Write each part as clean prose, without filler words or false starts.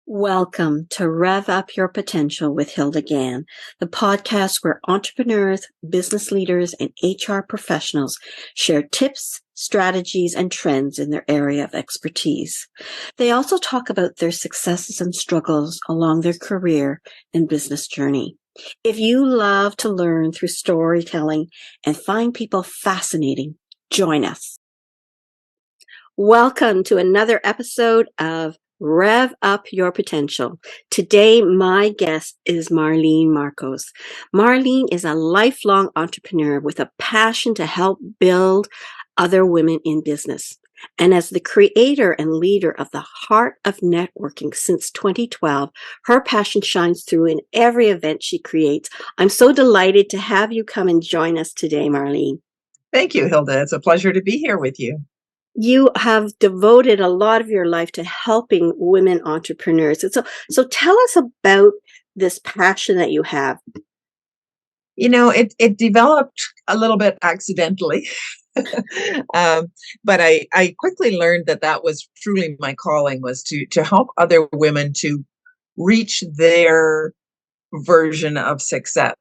Welcome to Rev Up Your Potential with Hilda Gann, the podcast where entrepreneurs, business leaders, and HR professionals share tips, strategies, and trends in their area of expertise. They also talk about their successes and struggles along their career and business journey. If you love to learn through storytelling and find people fascinating, join us. Welcome to another episode of Rev Up Your Potential. Today, my guest is Marlene Marcos. Marlene is a lifelong entrepreneur with a passion to help build other women in business. And as the creator and leader of the Heart of Networking since 2012, her passion shines through in every event she creates. I'm so delighted to have you come and join us today, Marlene. Thank you, Hilda. It's a pleasure to be here with you. You have devoted a lot of your life to helping women entrepreneurs. And so tell us about this passion that you have. You know, it developed a little bit accidentally, but I quickly learned that was truly my calling, was to help other women to reach their version of success.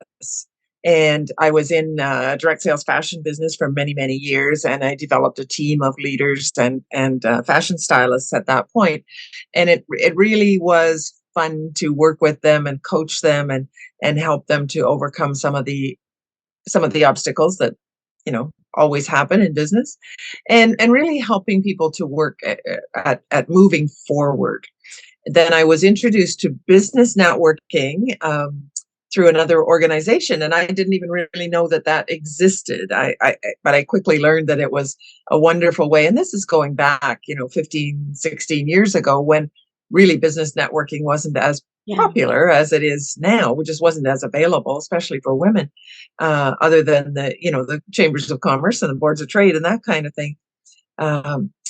And I was in direct sales fashion business for many, many years, and I developed a team of leaders and fashion stylists at that point. And it really was fun to work with them and coach them and help them to overcome some of the obstacles that always happen in business, and really helping people to work at moving forward. Then I was introduced to business networking through another organization, and I didn't even really know that existed. But I quickly learned that it was a wonderful way. And this is going back, 15, 16 years ago, when really business networking wasn't as popular as it is now, which just wasn't as available, especially for women, other than the chambers of commerce and the boards of trade and that kind of thing.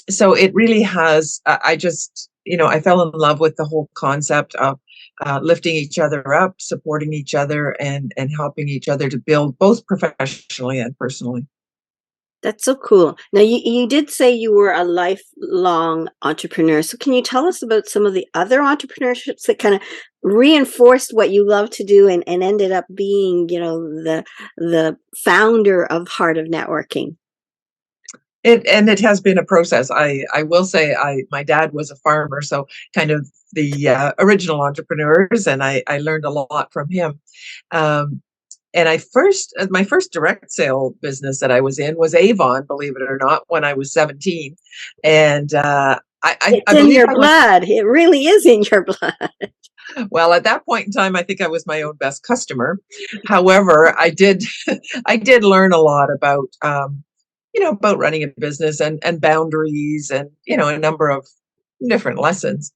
So it really has, I fell in love with the whole concept of lifting each other up, supporting each other, and helping each other to build both professionally and personally. That's so cool. Now, you did say you were a lifelong entrepreneur. So can you tell us about some of the other entrepreneurships that kind of reinforced what you love to do and ended up being, the founder of Heart of Networking? It has been a process. I will say my dad was a farmer, so kind of the original entrepreneurs, and I learned a lot from him. And my first direct sale business that I was in was Avon, believe it or not, when I was 17. And it's in your blood. It really is in your blood. Well, at that point in time, I think I was my own best customer. However, I did learn a lot about about running a business and boundaries and a number of different lessons.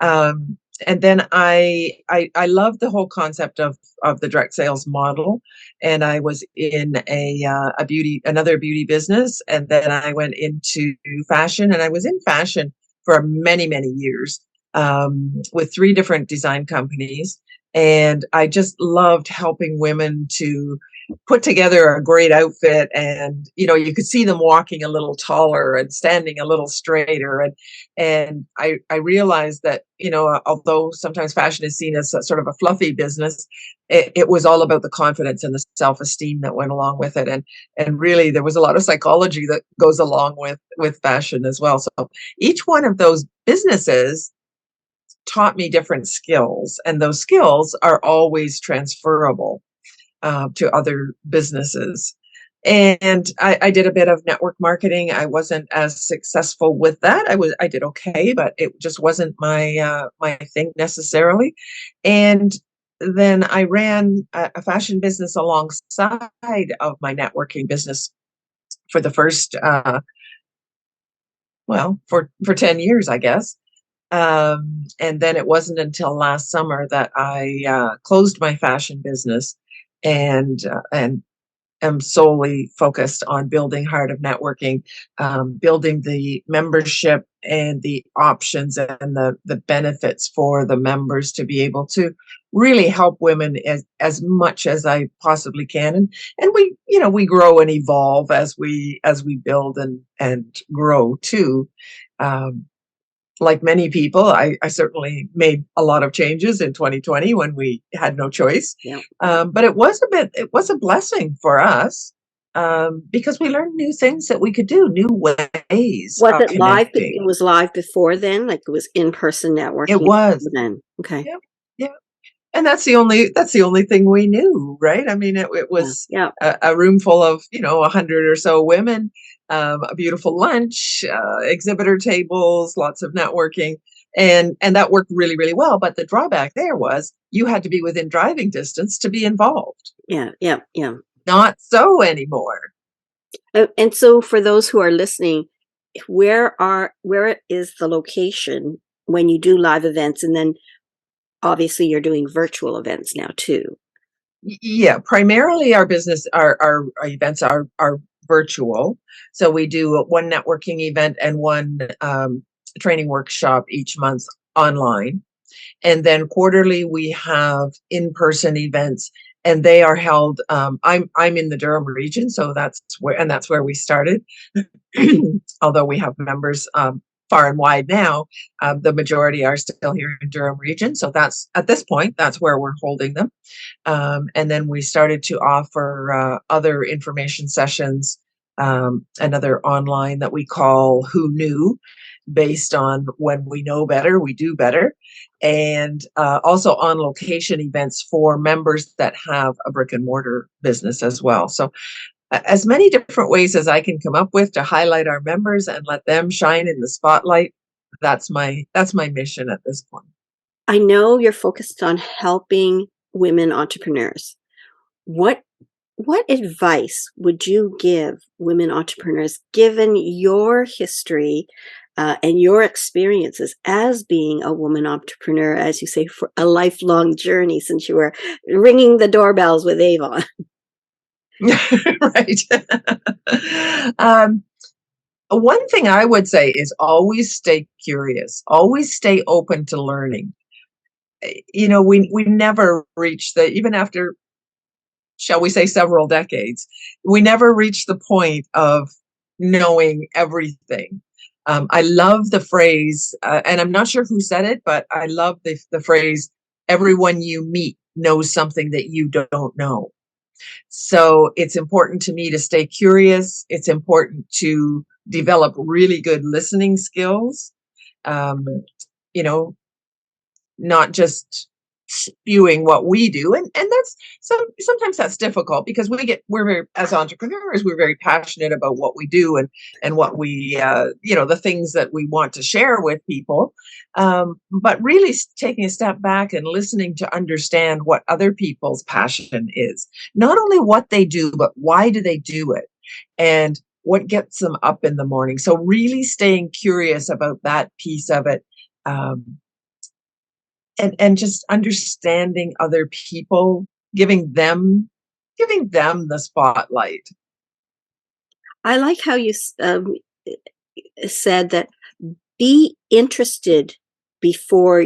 And then I love the whole concept of the direct sales model. And I was in another beauty business, and then I went into fashion, and I was in fashion for many, many years, with 3 different design companies. And I just loved helping women to put together a great outfit, and you could see them walking a little taller and standing a little straighter, and I realized that although sometimes fashion is seen as sort of a fluffy business, it was all about the confidence and the self-esteem that went along with it, and really there was a lot of psychology that goes along with fashion as well. So each one of those businesses taught me different skills, and those skills are always transferable to other businesses. And I did a bit of network marketing. I wasn't as successful with that. I did okay, but it just wasn't my thing necessarily. And then I ran a fashion business alongside of my networking business for the first for 10 years, I guess. And then it wasn't until last summer that I closed my fashion business and am solely focused on building Heart of Networking, building the membership and the options and the benefits for the members to be able to really help women as much as I possibly can. And we grow and evolve as we build and grow too. like many people, I certainly made a lot of changes in 2020 when we had no choice. Yeah. But it was a blessing for us, because we learned new things that we could do, new ways Was of it live? It connecting. was live before then, like it was in-person It networking was, then. Okay. yeah, yeah. And that's the only thing we knew, right? I mean, it Yeah. was Yeah. a room full of, 100 or so women, a beautiful lunch, exhibitor tables, lots of networking, and that worked really, really well. But the drawback there was you had to be within driving distance to be involved. Yeah. Yeah. Yeah. Not so anymore. And so for those who are listening, where is the location when you do live events? And then obviously you're doing virtual events now too. Yeah, primarily our business, our events are virtual. So we do one networking event and one training workshop each month online. And then quarterly we have in-person events, and they are held. I'm in the Durham region, so that's where we started. Although we have members far and wide now, the majority are still here in Durham region. So that's at this point, that's where we're holding them. And then we started to offer other information sessions, another online that we call Who Knew, based on when we know better, we do better. And also on location events for members that have a brick and mortar business as well. So as many different ways as I can come up with to highlight our members and let them shine in the spotlight. That's my mission at this point. I know you're focused on helping women entrepreneurs. What what advice would you give women entrepreneurs given your history and your experiences as being a woman entrepreneur, as you say, for a lifelong journey since you were ringing the doorbells with Avon? Right. um, One thing I would say is always stay curious, always stay open to learning. We never reach the even after, shall we say, several decades, we never reach the point of knowing everything. I love the phrase, and I'm not sure who said it, but I love the phrase, everyone you meet knows something that you don't know. So it's important to me to stay curious. It's important to develop really good listening skills. Um, you know, Not just spewing what we do, and sometimes that's difficult because we're very, as entrepreneurs, we're very passionate about what we do, and what we the things that we want to share with people, but really taking a step back and listening to understand what other people's passion is, not only what they do but why do they do it, and what gets them up in the morning. So really staying curious about that piece of it, um, and just understanding other people, giving them the spotlight. I like how you said that be interested before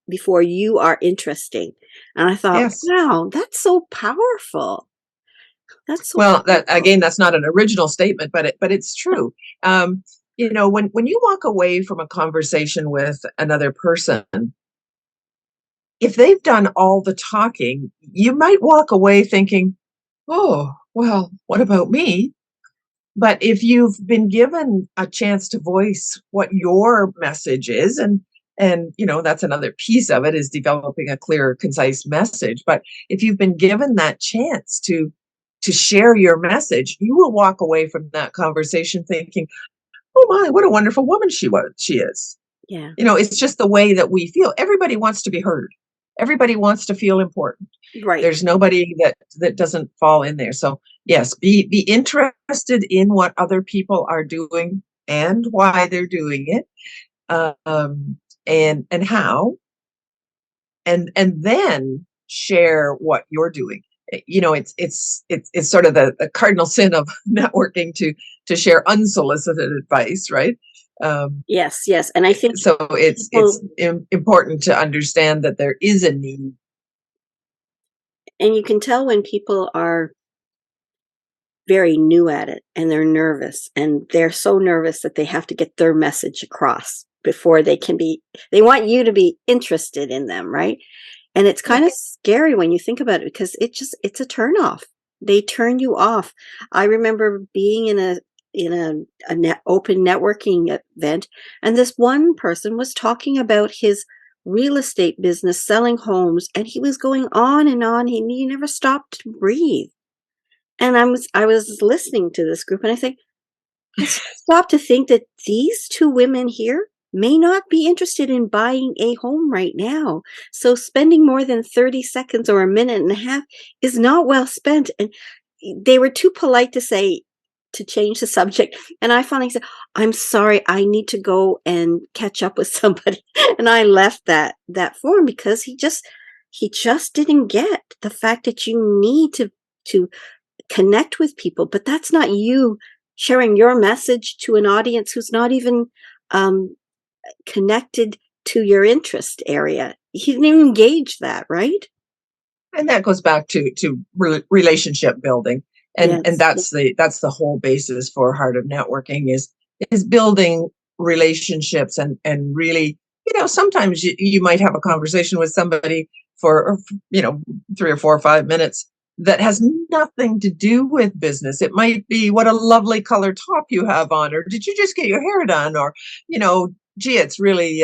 before you are interesting. And I thought, Yes. wow, that's so powerful. That's so Well, that powerful. again, that's not an original statement, but it's true. When you walk away from a conversation with another person, if they've done all the talking, you might walk away thinking, "Oh, well, what about me?" But if you've been given a chance to voice what your message is, and that's another piece of it, is developing a clear, concise message. But if you've been given that chance to share your message, you will walk away from that conversation thinking, "Oh my, what a wonderful woman she is." Yeah, It's just the way that we feel. Everybody wants to be heard. Everybody wants to feel important. right. There's nobody that doesn't fall in there. So yes, be interested in what other people are doing and why they're doing it, and how, and then share what you're doing. It's sort of the cardinal sin of networking to share unsolicited advice, right? Um, Yes, yes. And I think so it's people, important to understand that there is a need. and you can tell when people are very new at it and they're nervous, and they're so nervous that they have to get their message across before they want you to be interested in them, right? And it's Yeah. kind of scary when you think about it because it's a turn off. They turn you off. I remember being in a open networking event, and this one person was talking about his real estate business, selling homes, and he was going on and on. He never stopped to breathe. And I was listening to this group, and I think, I stop to think that these two women here may not be interested in buying a home right now. So spending more than 30 seconds or a minute and a half is not well spent. And they were too polite to change the subject. And I finally said, I'm sorry, I need to go and catch up with somebody. And I left that forum because he just didn't get the fact that you need to connect with people, but that's not you sharing your message to an audience who's not even um, connected to your interest area. He didn't even engage that, right? And that goes back to relationship building, and Yes. Yeah. that's the whole basis for Heart of Networking is building relationships, and really, sometimes you might have a conversation with somebody for 3 or 4 or 5 minutes that has nothing to do with business. It might be, what a lovely color top you have on, or did you just get your hair done, or gee, it's really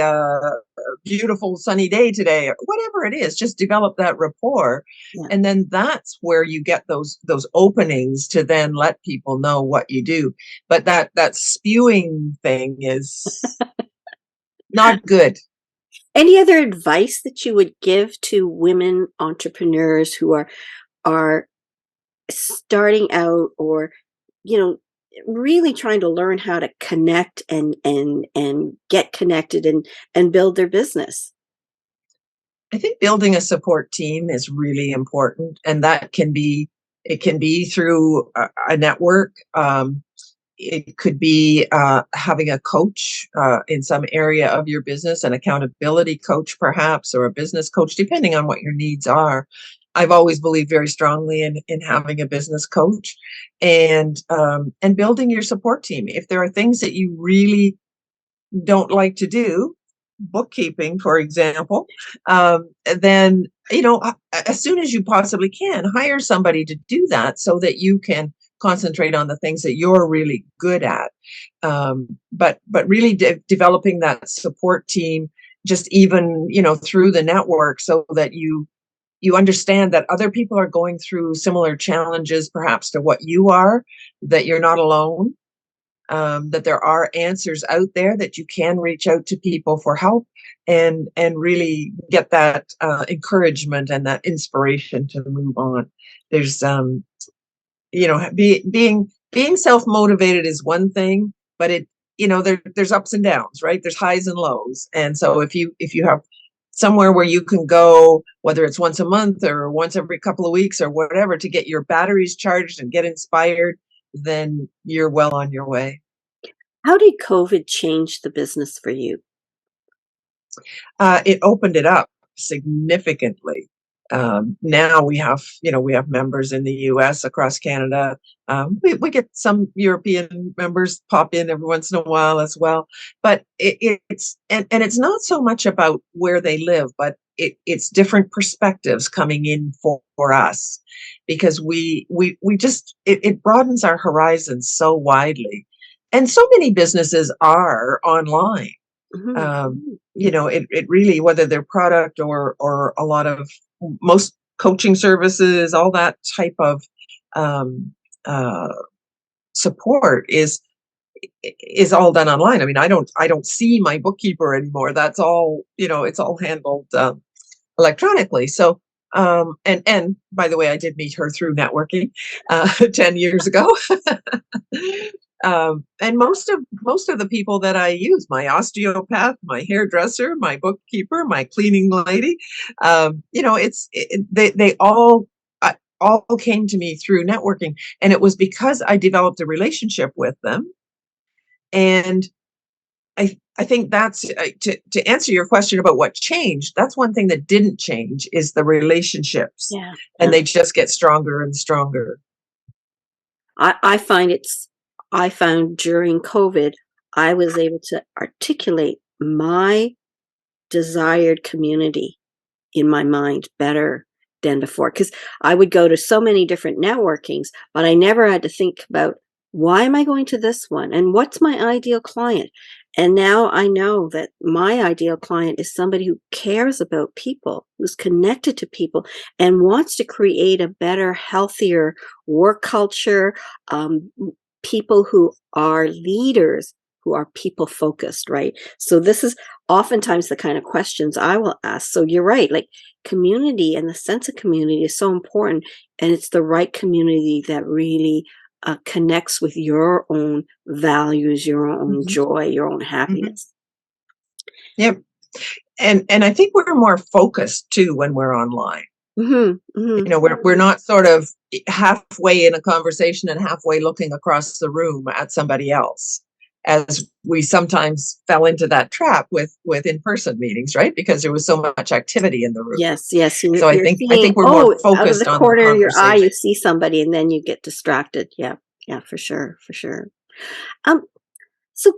beautiful sunny day today, or whatever it is. Just develop that rapport, Yeah. and then that's where you get those openings to then let people know what you do. But that spewing thing is not good. Any other advice that you would give to women entrepreneurs who are starting out, or you know really trying to learn how to connect and get connected and build their business? I think building a support team is really important, and it can be through a network. It could be having a coach in some area of your business, an accountability coach, perhaps, or a business coach, depending on what your needs are. I've always believed very strongly in having a business coach, and building your support team. If there are things that you really don't like to do, bookkeeping, for example, then, as soon as you possibly can, hire somebody to do that so that you can concentrate on the things that you're really good at. But really developing that support team, just even, through the network, so that you understand that other people are going through similar challenges, perhaps, to what you are, that you're not alone, that there are answers out there, that you can reach out to people for help, and really get that encouragement and that inspiration to move on. There's being self-motivated is one thing, but there's ups and downs, right? There's highs and lows. And so if you have somewhere where you can go, whether it's once a month or once every couple of weeks or whatever, to get your batteries charged and get inspired, then you're well on your way. How did COVID change the business for you? It opened it up significantly. Now we have members in the U.S., across Canada. We get some European members pop in every once in a while as well. But and it's not so much about where they live, but it's different perspectives coming in for us, because we just it broadens our horizons so widely, and so many businesses are online. Mhm. It really, whether their product or a lot of, most coaching services, all that type of um, uh, support is all done online. I mean, I don't see my bookkeeper anymore. That's all, it's all handled electronically. So, and by the way, I did meet her through networking 10 years ago. And most of the people that I use, my osteopath, my hairdresser, my bookkeeper, my cleaning lady, they all came to me through networking, and it was because I developed a relationship with them. And I think that's to answer your question about what changed. That's one thing that didn't change, is the relationships, Yeah. and Yeah. they just get stronger and stronger. I found during COVID, I was able to articulate my desired community in my mind better than before. Because I would go to so many different networkings, but I never had to think about, why am I going to this one? And what's my ideal client? And now I know that my ideal client is somebody who cares about people, who's connected to people, and wants to create a better, healthier work culture. People who are leaders, who are people focused, right? So this is oftentimes the kind of questions I will ask. So you're right, like community and the sense of community is so important. And it's the right community that really connects with your own values, your own Mhm, joy, your own mhm. happiness. Yep. And I think we're more focused too when we're online. Hmm. Hmm. We're not sort of halfway in a conversation and halfway looking across the room at somebody else, as we sometimes fell into that trap with in-person meetings, right? Because there was so much activity in the room. Yes, yes. So I You're think I seeing, think we're more oh, out of the focused on the corner of your eye, you conversation. see somebody and then you get distracted. Yeah, yeah, for sure, for sure. Um, so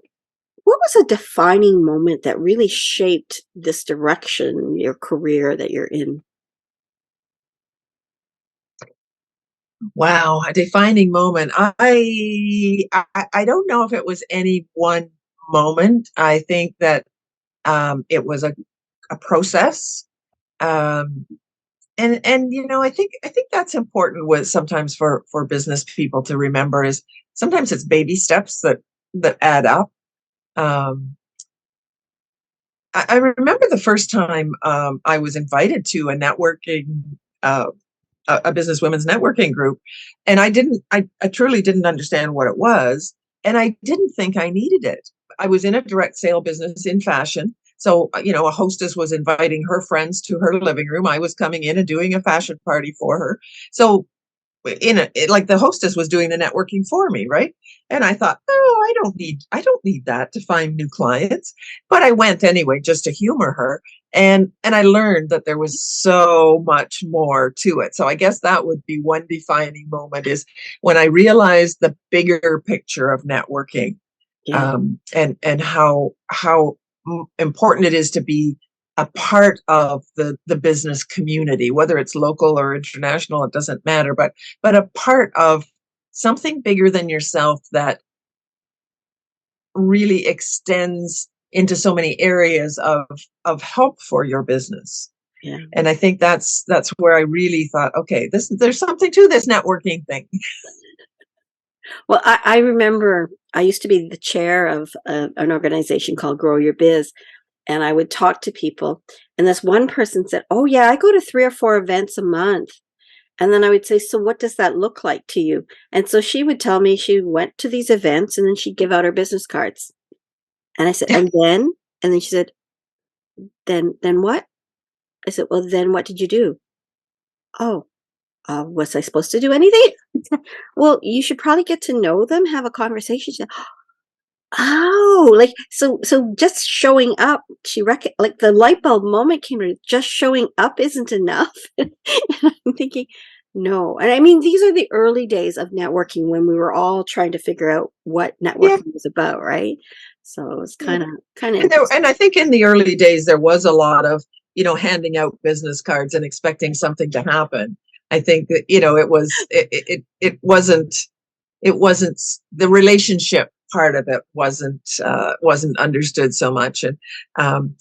what was a defining moment that really shaped this direction, your career that you're in? Wow, a defining moment. I don't know if it was any one moment. I think that it was a process. Um, and I think that's important with sometimes for business people to remember is sometimes it's baby steps that add up. Um, I remember the first time I was invited to a networking uh, a business women's networking group, and I truly didn't understand what it was, and I didn't think I needed it. I was in a direct sale business in fashion, so a hostess was inviting her friends to her living room. I was coming in and doing a fashion party for her, so like the hostess was doing the networking for me, right? And I thought, oh, I don't need that to find new clients. But I went anyway just to humor her. And I learned that there was so much more to it. So I guess that would be one defining moment is when I realized the bigger picture of networking, Yeah, and how important it is to be a part of the business community, whether it's local or international, it doesn't matter, but a part of something bigger than yourself that really extends into so many areas of help for your business. yeah. And I think that's where I really thought, okay, there's something to this networking thing. Well, I remember I used to be the chair of an organization called Grow Your Biz, and I would talk to people. And this one person said, "Oh, yeah, I go to 3 or 4 events a month." And then I would say, "So what does that look like to you?" And so she would tell me she went to these events and then she'd give out her business cards. And I said, "And then?" And then she said, "Then what?" I said, "Well, then what did you do?" "Oh, was I supposed to do anything?" "Well, you should probably get to know them, have a conversation." She said, "Oh, like, so just showing up, like, the light bulb moment came to her, just showing up isn't enough?" And I'm thinking, "No." And I mean, these are the early days of networking when we were all trying to figure out what Yeah, networking was about, right? So it was yeah. kinda And interesting. I think in the early days there was a lot of, handing out business cards and expecting something to happen. I think that, it wasn't the relationship part of it wasn't understood so much. And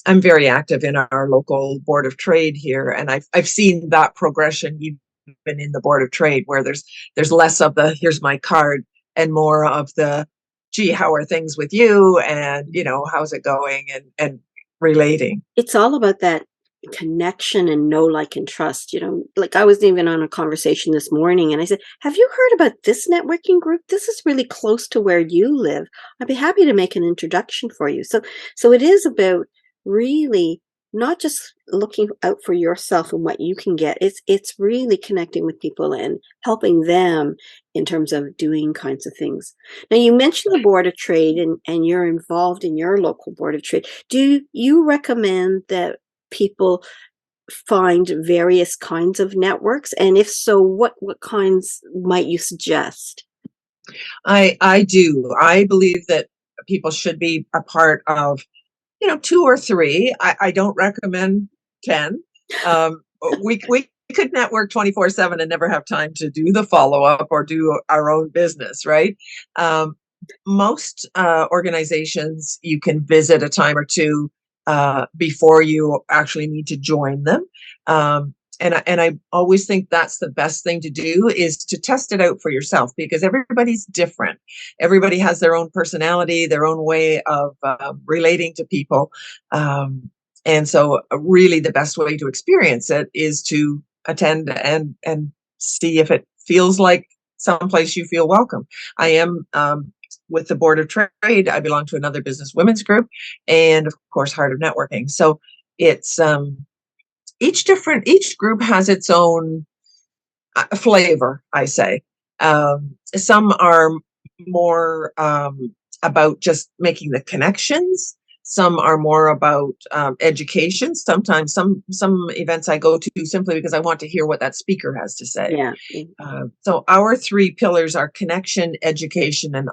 I'm very active in our local board of trade here, and I've seen that progression even in the board of trade where there's less of the here's my card and more of the gee, how are things with you, and how's it going, and relating. It's all about that connection and know, like, and trust. Like, I was even on a conversation this morning and I said, "Have you heard about this networking group? This is really close to where you live. I'd be happy to make an introduction for you." So it is about really not just looking out for yourself and what you can get. It's really connecting with people and helping them in terms of doing kinds of things. Now, you mentioned the board of trade and you're involved in your local board of trade. Do you recommend that people find various kinds of networks? And if so, what kinds might you suggest? I do. I believe that people should be a part of, two or three. I don't recommend 10. Um, we could network 24/7 and never have time to do the follow up or do our own business, right? Um, most organizations you can visit a time or two before you actually need to join them. And I always think that's the best thing to do, is to test it out for yourself, because everybody's different. Everybody has their own personality, their own way of relating to people. Um, and so really the best way to experience it is to attend and see if it feels like someplace you feel welcome. I am with the Board of Trade. I belong to another business women's group, and of course Heart of Networking. So it's each group has its own flavor, I say. Some are more about just making the connections. Some are more about education. Sometimes some events I go to simply because I want to hear what that speaker has to say. Yeah. So our three pillars are connection, education, and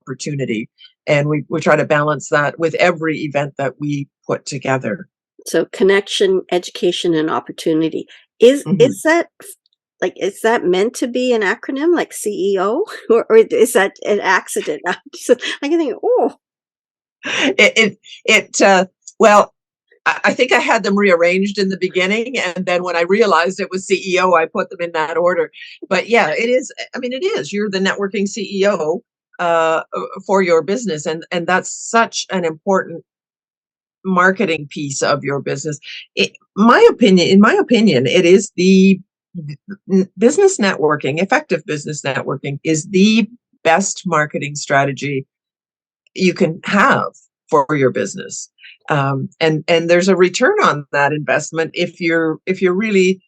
opportunity. And we try to balance that with every event that we put together. So connection, education, and opportunity. Mhm. Is that like, is that meant to be an acronym like CEO, or is that an accident? I'm just like thinking, oh, It well, I think I had them rearranged in the beginning, and then when I realized it was CEO, I put them in that order. But yeah, it is. I mean, it is. You're the networking CEO for your business, and that's such an important marketing piece of your business. In my opinion, it is the business networking. Effective business networking is the best marketing strategy you can have for your business. And there's a return on that investment if you're really,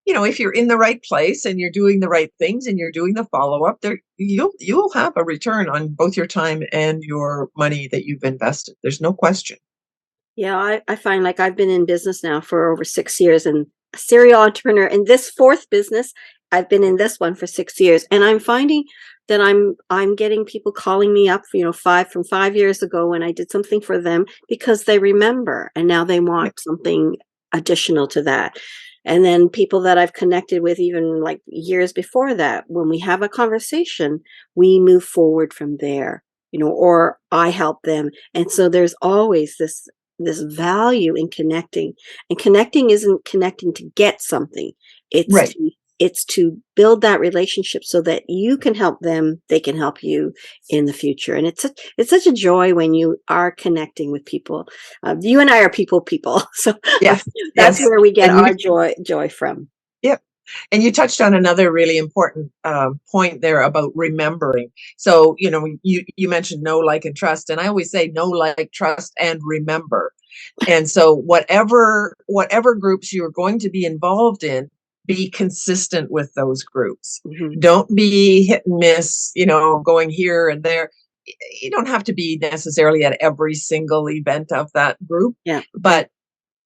if you're in the right place and you're doing the right things and you're doing the follow up, there you'll have a return on both your time and your money that you've invested. There's no question. yeah. I find like I've been in business now for over 6 years and a serial entrepreneur. In this fourth business, I've been in this one for 6 years, and I'm finding that I'm getting people calling me up, 5 years ago when I did something for them because they remember, and now they Yeah. want something additional to that. And then people that I've connected with even like years before that, when we have a conversation, we move forward from there, or I help them. And so there's always this value in connecting, and connecting isn't connecting to get something. it's Right. to it's to build that relationship so that you can help them, they can help you in the future. And it's such a joy when you are connecting with people. You and I are people so Yes. that's Yes. where we get And you our joy from. Yep. And you touched on another really important point there about remembering. So, you mentioned know, like, and trust, and I always say know, like, trust, and remember. And so, whatever groups you're going to be involved in, be consistent with those groups. Hmm. Don't be hit and miss, going here and there. You don't have to be necessarily at every single event of that group, Yeah, yeah. but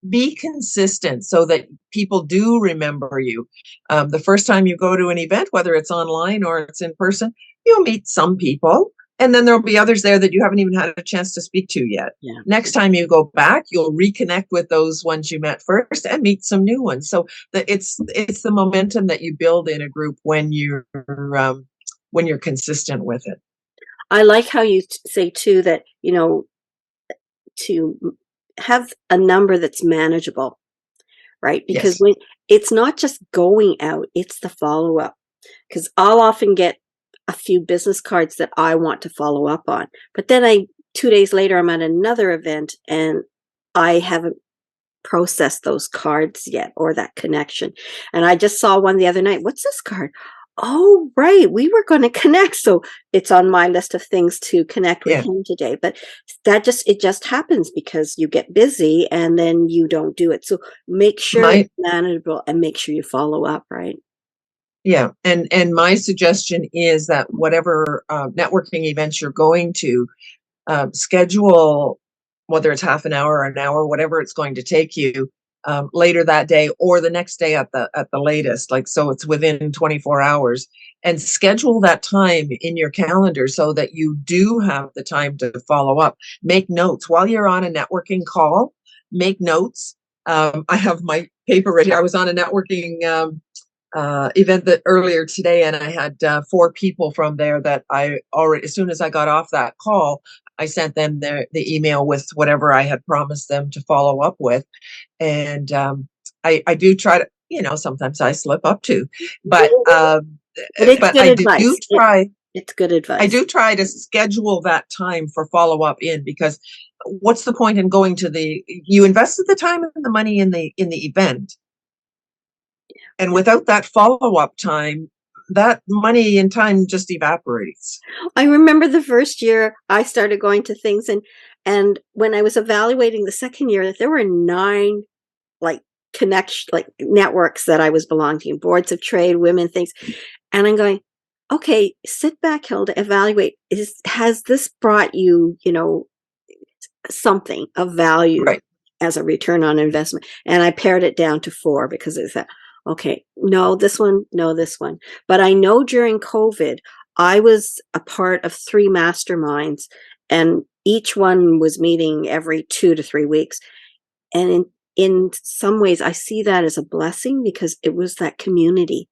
be consistent so that people do remember you. The first time you go to an event, whether it's online or it's in person, you'll meet some people, and then there'll be others there that you haven't even had a chance to speak to yet. Yeah. Next time you go back, you'll reconnect with those ones you met first and meet some new ones. So it's the momentum that you build in a group when you're consistent with it. I like how you say too that, to have a number that's manageable, right? Because Yes. when it's not just going out, it's the follow up. Because I'll often get a few business cards that I want to follow up on, but then 2 days later, I'm at another event and I haven't processed those cards yet, or that connection. And I just saw one the other night. What's this card? Oh, right. We were going to connect. So it's on my list of things to connect with Yeah. him today. But it just happens because you get busy and then you don't do it. So make sure it's My manageable and make sure you follow up, right? Yeah, and my suggestion is that whatever networking events you're going to, schedule, whether it's half an hour or an hour, whatever it's going to take you. later that day or the next day at the latest. Like, so it's within 24 hours, and schedule that time in your calendar so that you do have the time to follow up. Make notes while you're on a networking call. Make notes. I have my paper right here. I was on a networking event that earlier today, and I had 4 people from there that I already, as soon as I got off that call, I sent them the email with whatever I had promised them to follow up with. And I do try to, sometimes I slip up too, but But it's but good advice. It's good I advice. do try to schedule that time for follow up in, because what's the point in going to you invested the time and the money in the event, and without that follow up time, that money and time just evaporates. I remember the first year I started going to things, and when I was evaluating the second year, there were 9 like networks that I was belonging to, boards of trade, women things. And I'm going, okay, sit back, Hilda, evaluate. Has this brought you, something of value Right. as a return on investment? And I pared it down to 4 because it's that, okay, no, this one, no, this one. But I know during COVID, I was a part of 3 masterminds, and each one was meeting every 2 to 3 weeks. And in some ways, I see that as a blessing because it was that community.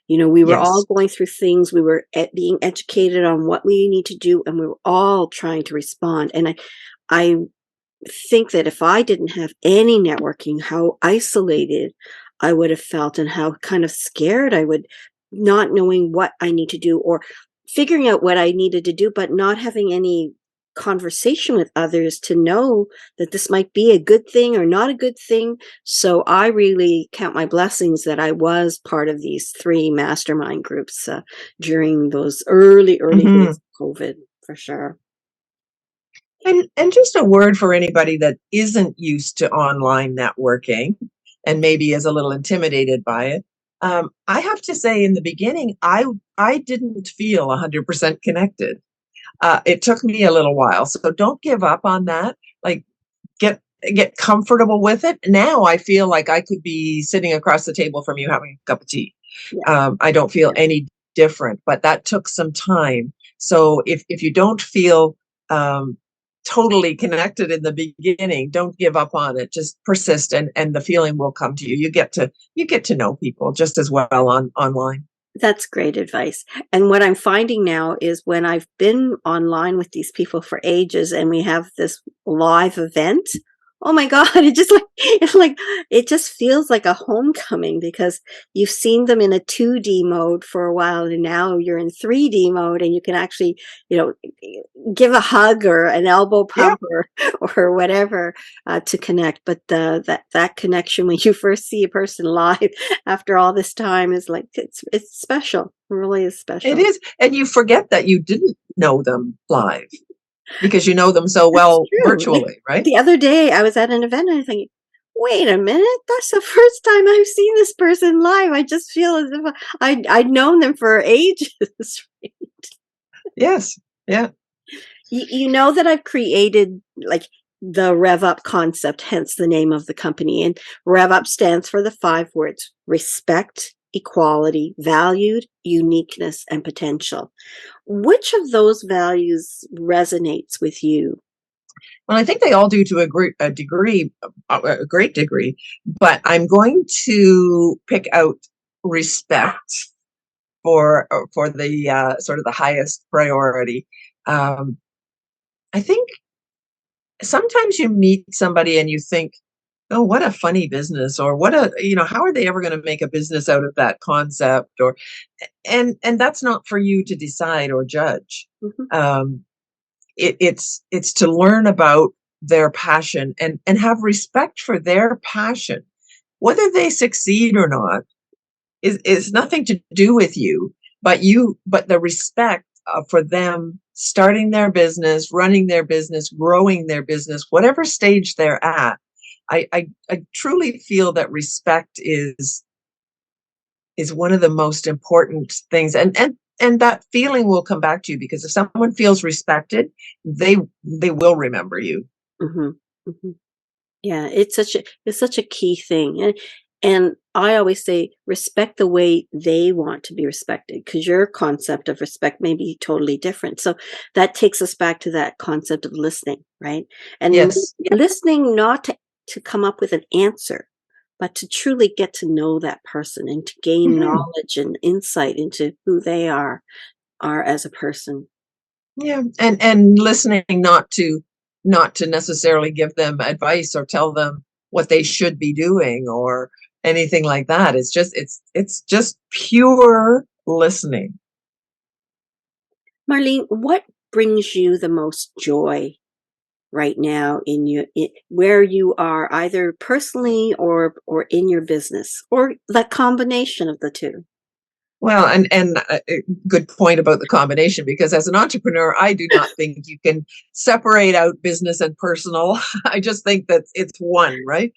We were all Yes. going through things. We were being educated on what we need to do, and we were all trying to respond. And I think that if I didn't have any networking, how isolated I would have felt, and how kind of scared I would, not knowing what I need to do, or figuring out what I needed to do, but not having any conversation with others to know that this might be a good thing or not a good thing. So I really count my blessings that I was part of these 3 mastermind groups during those early Hmm. days of COVID, for sure. And just a word for anybody that isn't used to online networking and maybe is a little intimidated by it. I have to say, in the beginning, I didn't feel 100% connected. It took me a little while, so don't give up on that. Like, get get comfortable with it. Now I feel like I could be sitting across the table from you having a cup of tea. Yeah, I don't feel yeah. any different, but that took some time. So if you don't feel um, totally connected in the beginning, don't give up on it. Just persist, and the feeling will come to you. You get to know people just as well online. That's great advice. And what I'm finding now is when I've been online with these people for ages and we have this live event, oh my God, it just feels like a homecoming because you've seen them in a 2D mode for a while, and now you're in 3D mode, and you can actually, you know, give a hug or an elbow Yeah, pump or whatever to connect. But that connection when you first see a person live after all this time is like it's special. It really is it special. is. And you forget that you didn't know them live because you know them so That's well true. virtually, right? The other day I was at an event and I was thinking, wait a minute, that's the first time I've seen this person live. I just feel as if I'd known them for ages. Yes. Yeah. You know that I've created like the Rev Up concept, hence the name of the company. And Rev Up stands for the 5 words: respect, equality, valued, uniqueness, and potential. Which of those values resonates with you? Well, I think they all do to a great degree, but I'm going to pick out respect for the sort of the highest priority. Um, I think sometimes you meet somebody and you think, oh, what a funny business, or how are they ever going to make a business out of that concept? And that's not for you to decide or judge. Mhm. Um, it's to learn about their passion and have respect for their passion. Whether they succeed or not is nothing to do with you, but the respect for them starting their business, running their business, growing their business, whatever stage they're at. I truly feel that respect is one of the most important things, and that feeling will come back to you, because if someone feels respected, they will remember you. Mhm. Mhm. Yeah, it's such a key thing. And I always say respect the way they want to be respected because your concept of respect may be totally different. So that takes us back to that concept of listening, right? And Yes. listening not to come up with an answer, but to truly get to know that person and to gain Mhm. knowledge and insight into who they are as a person. Yeah, and listening, not to necessarily give them advice or tell them what they should be doing or anything like that. It's just pure listening. Marlene, what brings you the most joy right now where you are either personally or in your business or the combination of the two? Well, and good point about the combination, because as an entrepreneur, I do not think you can separate out business and personal. I just think that it's one, right?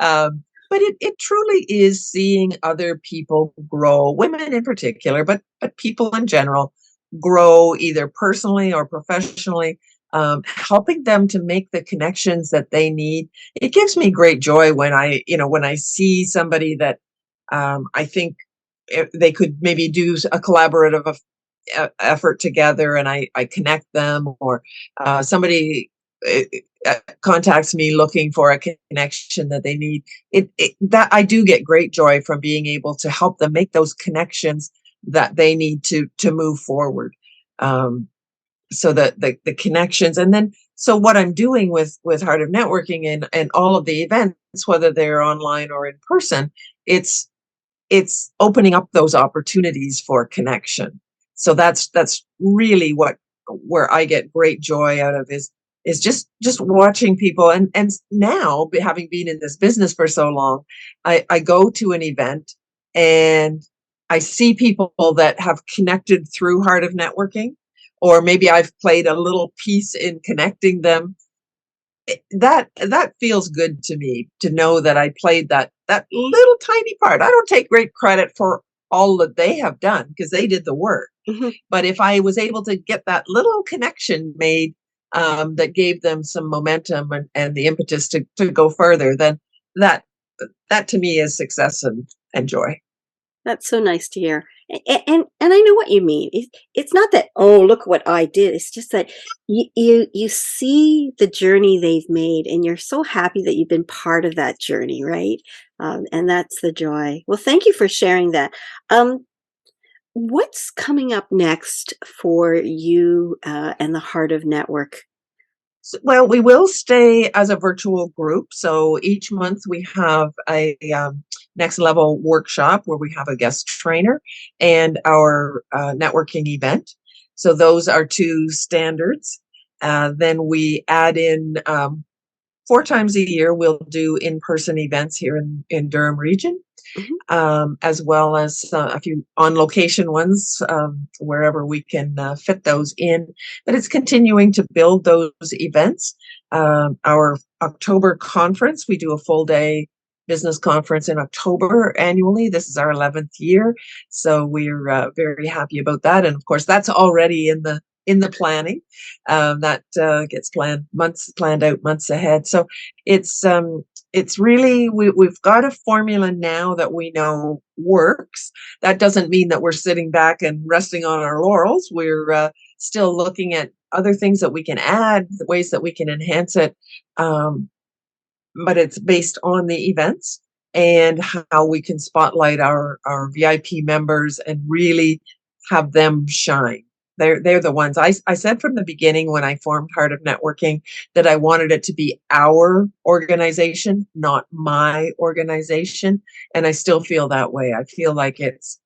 But it truly is seeing other people grow, women in particular, but people in general grow either personally or professionally, helping them to make the connections that they need. It gives me great joy when I see somebody that I think they could maybe do a collaborative effort together, and I connect them, or somebody uh, contacts me looking for a connection that they need. That I do get great joy from being able to help them make those connections that they need to move forward. Um, so that the connections, and then so what I'm doing with Heart of Networking and all of the events, whether they're online or in person, it's it's opening up those opportunities for connection. So that's really what where I get great joy out of is just watching people, and now having been in this business for so long, I go to an event and I see people that have connected through Heart of Networking, or maybe I've played a little piece in connecting them. That feels good to me, to know that I played that little tiny part. I don't take great credit for all that they have done because they did the work. Mhm. But if I was able to get that little connection made, that gave them some momentum and the impetus to go further, then that that to me is success and joy. That's so nice to hear. And I know what you mean. It's not that, oh, look what I did. It's just that you see the journey they've made, and you're so happy that you've been part of that journey, right? And that's the joy. Well, thank you for sharing that. Um, what's coming up next for you and the Heart of Network? Well, we will stay as a virtual group. So each month we have a next level workshop where we have a guest trainer and our networking event. So those are two standards. Then we add in 4 times a year, we'll do in person events here in Durham region, Mhm. as well as a few on location ones, wherever we can fit those in. But it's continuing to build those events. Our October conference, we do a full day business conference in October annually. This is our 11th year, so we're very happy about that. And of course, that's already in the planning. That gets planned out months ahead. So it's it's really we've got a formula now that we know works. That doesn't mean that we're sitting back and resting on our laurels. We're still looking at other things that we can add, the ways that we can enhance it. Um, but it's based on the events and how we can spotlight our VIP members and really have them shine. They're the ones. I said from the beginning when I formed Heart of Networking that I wanted it to be our organization, not my organization, and I still feel that way. I feel like it's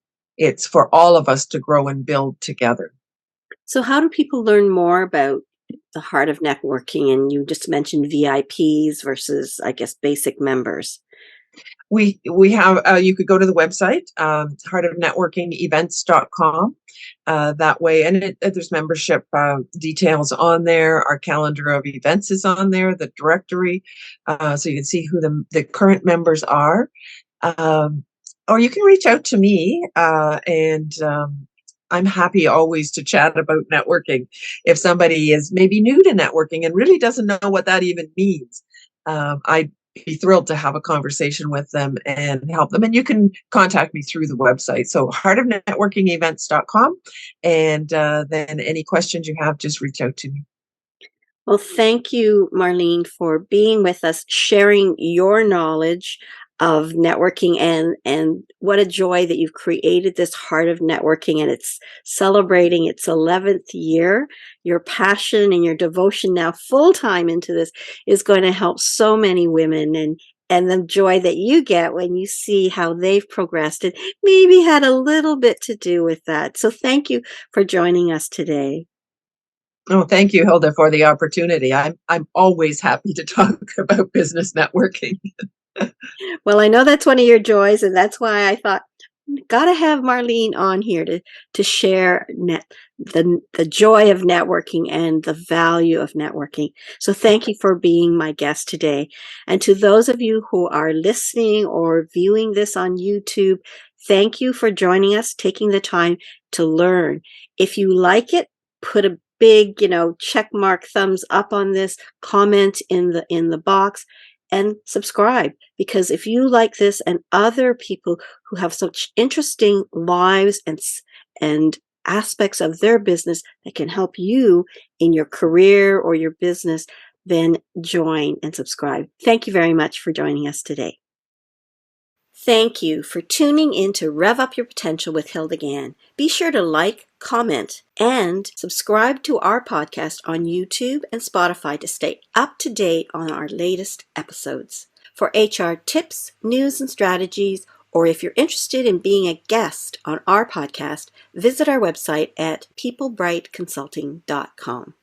for all of us to grow and build together. So, how do people learn more about the Heart of Networking? And you just mentioned VIPs versus, I guess, basic members. We have you could go to the website, heartofnetworkingevents.com. That way, and there's membership details on there. Our calendar of events is on there, the directory, so you can see who the current members are. Um, or you can reach out to me, and I'm happy always to chat about networking. If somebody is maybe new to networking and really doesn't know what that even means, I'd be thrilled to have a conversation with them and help them. And you can contact me through the website. So heartofnetworkingevents.com. And then any questions you have, just reach out to me. Well, thank you, Marlene, for being with us, sharing your knowledge of networking, and what a joy that you've created this Heart of Networking, and it's celebrating its 11th year. Your passion and your devotion now full time into this is going to help so many women, and the joy that you get when you see how they've progressed and maybe had a little bit to do with that. So thank you for joining us today. Oh, thank you, Hilda, for the opportunity. I'm always happy to talk about business networking. Well, I know that's one of your joys, and that's why I thought, gotta have Marlene on here to share the joy of networking and the value of networking. So thank you for being my guest today. And to those of you who are listening or viewing this on YouTube, thank you for joining us, taking the time to learn. If you like it, put a big, check mark, thumbs up on this, comment in the box, and subscribe, because if you like this and other people who have such interesting lives and aspects of their business that can help you in your career or your business, then join and subscribe. Thank you very much for joining us today. Thank you for tuning in to Rev Up Your Potential with Hilda Gann. Be sure to like, comment, and subscribe to our podcast on YouTube and Spotify to stay up to date on our latest episodes. For HR tips, news, and strategies, or if you're interested in being a guest on our podcast, visit our website at peoplebrightconsulting.com.